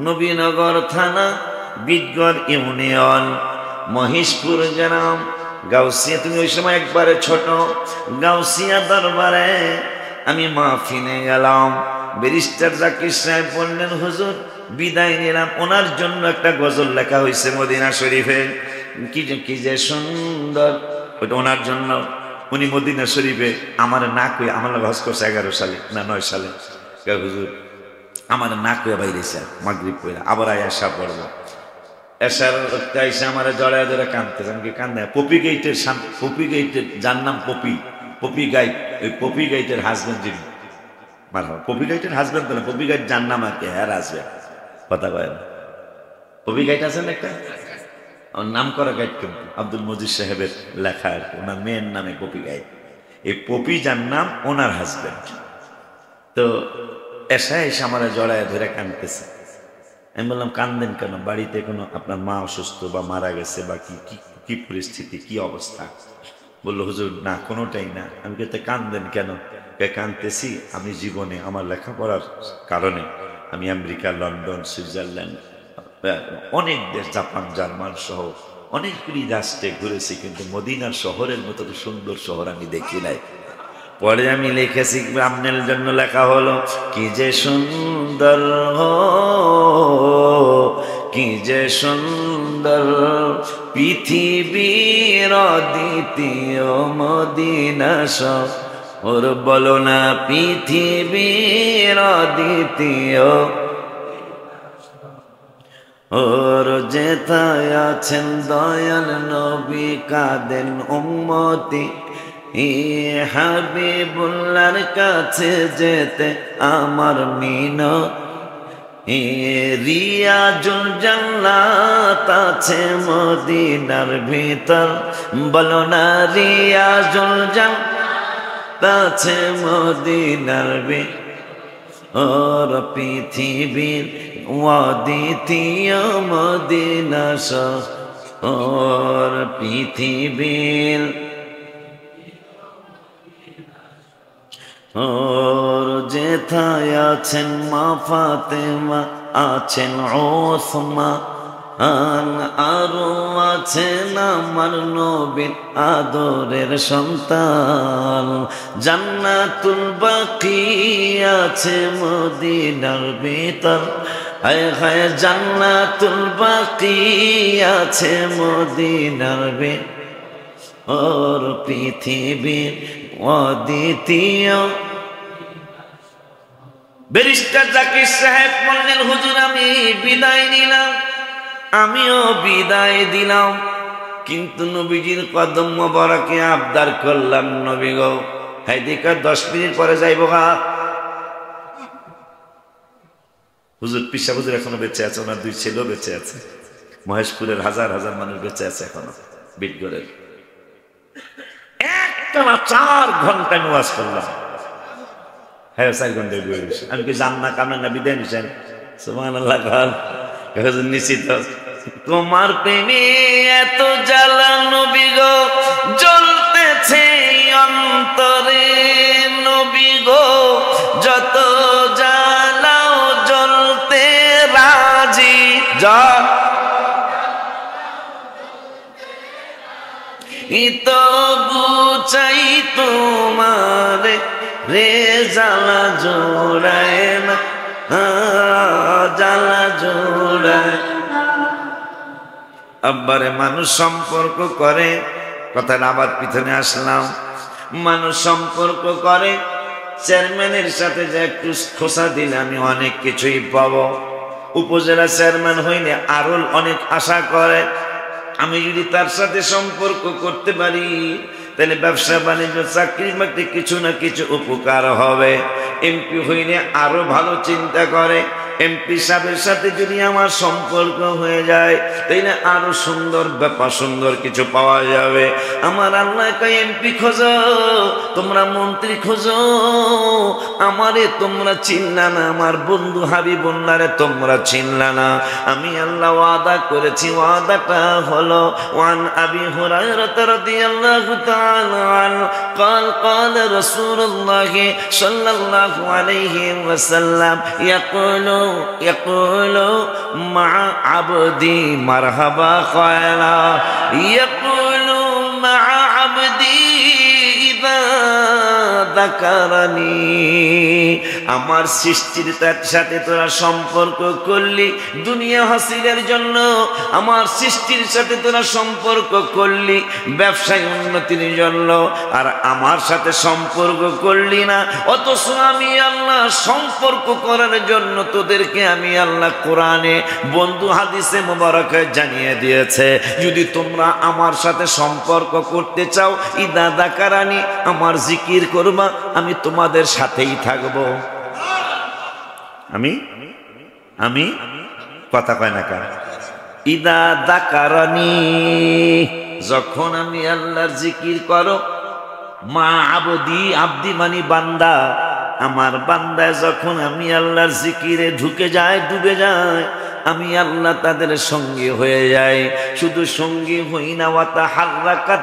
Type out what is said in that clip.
নবীনগর থানা, বিটগড় ইউনিয়ন, মহিষপুর গ্রাম, গাউসিয়া। তুমি ওই সময় একবারে ছোট। গাউসিয়া দরবারে আমি মাহফিলে গেলাম। ব্যারিস্টার জাকির সাহেব বললেন, হুজুর বিদায় নিলাম। ওনার জন্য একটা গজল লেখা হয়েছে মদিনা শরীফে, কি যে সুন্দর। ওটা ওনার জন্য। উনি মদিনা শরীফে আমার না কই, আমার হজ করছে 11 সালে না 9 সালে। হুজুর আমার না কইয়া বাইরেছে মাগরিব কইরা, আবার আয়সা পড়বো। এসার আইসা আমার জড়ায় ধরে কাঁদতেছে। আমি কি কান্দে? পপি গেইটের পপি গেইটের যার নাম পপি, পপি গাইড, ওই পপি গাইটের হাজবেন্ড যিনি, পপি গাইটের হাজবেন্ড তো না, পপি গাইড যার নাম আর কি, হ্যাঁ আসবে কথা কয় না। পপি গাইড আছেন একটা, ওর নাম করা গাইড কিন্তু আব্দুল মজিদ সাহেবের লেখা আর কি, ওনার মেয়ের নামে পপি গাইড। এই পপি যার নাম ওনার হাজবেন্ড। তো এসে আমার জড়ায় ধরে কাঁদতেছে। আমি বললাম, কান্দেন কেন? বাড়িতে কোনো আপনার মা অসুস্থ বা মারা গেছে বা কি পরিস্থিতি, কি অবস্থা? বললো, হুজুর না, কোনোটাই না। আমি বলতে, কান্দেন কেন? কাঁদতেছি, আমি জীবনে আমার লেখাপড়ার কারণে আমি আমেরিকা, লন্ডন, সুইজারল্যান্ড, অনেক দেশ, জাপান, জার্মান সহ অনেকগুলি রাষ্ট্রে ঘুরেছি, কিন্তু মদিনার শহরের মতো সুন্দর শহর আমি দেখি নাই। পরে আমি লিখেছি, আপনার জন্য লেখা হলো, কি যে সুন্দর, কি যে সুন্দর পৃথিবীর দ্বিতীয় মদিনা শহর। বলো না, পৃথিবীর দ্বিতীয় ওর যেথায় আছেন দয়াল নবী, কাঁদেন উম্মতি হাবিবুল্লাহর কাছে যেতে আমার মিনতি। রিয়াজুল জান্নাত আছে মদিনার ভিতর, বলো না, রিয়াজুল জান্নাত আছে মদিনার ভিতর। ওর পৃথিবীর দ্বিতীয় মদিনা শহর, পৃথিবীর ওর যেথায় আছেন মা ফাতেমা, আছেন ওসমান, আরো আছেন আমার নবীর আদরের সন্তান। জান্নাতুল বাকি আছে মদিনার ভিতর, হায় হায় জান্নাতুল বাকি আছে মদিনার ভিতর। ওর পৃথিবীর অদ্বিতীয়। ব্যারিস্টার জাকির সাহেব বললেন, হুজুর আমি বিদায় নিলাম। আমিও বিদায় দিলাম, কিন্তু নবীজির কদম মোবারকে আবদার করলাম, নবী গো হাইদিকা 10 মিনিট পরে যাইব গা। হুজুর পিসা হুজুর এখনো বেঁচে আছে, ওনার 2 ছেলেও বেঁচে আছে, মহেশপুরের হাজার হাজার মানুষ বেঁচে আছে এখনো, বিটগড়ের। একটানা 4 ঘন্টা ওয়াজ করলাম। হ্যাঁ 4 ঘন্টায় বই বসে। আমি কি জান না কামনা না বিদায় নিছেন? সুবহানাল্লাহ। হুজুর নিশ্চিত তোমার প্রেমে এত জ্বালা নবী গো জ্বলতেছে অন্তরে, নবী গো যত জ্বালাও জ্বলতে রাজি। যা তবু চাই তোমার রে, জ্বালা জোড়ায় না, জ্বালা জোড়ায়। আব্বারে মানুষ সম্পর্ক করে, কথাটা আবার পিছনে আসলাম। মানুষ সম্পর্ক করে, চেয়ারম্যানের সাথে যে একটু খোসা দিলে আমি অনেক কিছুই পাবো। উপজেলা চেয়ারম্যান হইলে আরো অনেক আশা করে, আমি যদি তার সাথে সম্পর্ক করতে পারি তাহলে ব্যবসা বাণিজ্য চাকরি বাকরি কিছু না কিছু উপকার হবে। এমপি হইলে আরো ভালো চিন্তা করে, এমপি সাহেবের সাথে যদি আমার সম্পর্ক হয়ে যায় তাইলে আরো সুন্দর ব্যাপার, সুন্দর কিছু পাওয়া যাবে। আমার আল্লাহ কয়, এমপি খোঁজো, তোমরা মন্ত্রী খোঁজো, আমারে তোমরা চিনলা না, আমার বন্ধু হাবিবুল্লাহরে তোমরা চিনলা না। আমি আল্লাহ ওয়াদা করেছি, ওয়াদাটা হলো ওয়ান আবি হুরায়রা রাদিয়াল্লাহু তাআলা আনহু قال رسول الله صلى الله عليه وسلم يقول ইয়াকুলু মা আবদি মারহাবা কয়লা ইয়াকুলু মা আবদি ইযা যাকারানি। আমার সৃষ্টির তার সাথে তোরা সম্পর্ক করলি দুনিয়া হাসিলের জন্য, আমার সৃষ্টির সাথে তোরা সম্পর্ক করলি ব্যবসায় উন্নতির জন্য, আর আমার সাথে সম্পর্ক করলি না। অথচ আমি আল্লাহ সম্পর্ক করার জন্য তোদেরকে আমি আল্লাহ কোরআনে বন্ধু হাদিসে মোবারকে জানিয়ে দিয়েছে, যদি তোমরা আমার সাথে সম্পর্ক করতে চাও ইদা যাকারানি, আমার জিকির করবা, আমি তোমাদের সাথেই থাকবো। আমি কথা কয় না কার ইদা যাকারানি, যখন আমি আল্লাহর জিকির করো, মা আবদি, আব্দি মানে বান্দা, আমার বান্দায় যখন আমি আল্লাহর জিকিরে ঢুকে যায়, ডুবে যায়, আমি আল্লাহ তাদের সঙ্গী হয়ে যাই। শুধু সঙ্গী হই না, ওয়া তাহাররাকাত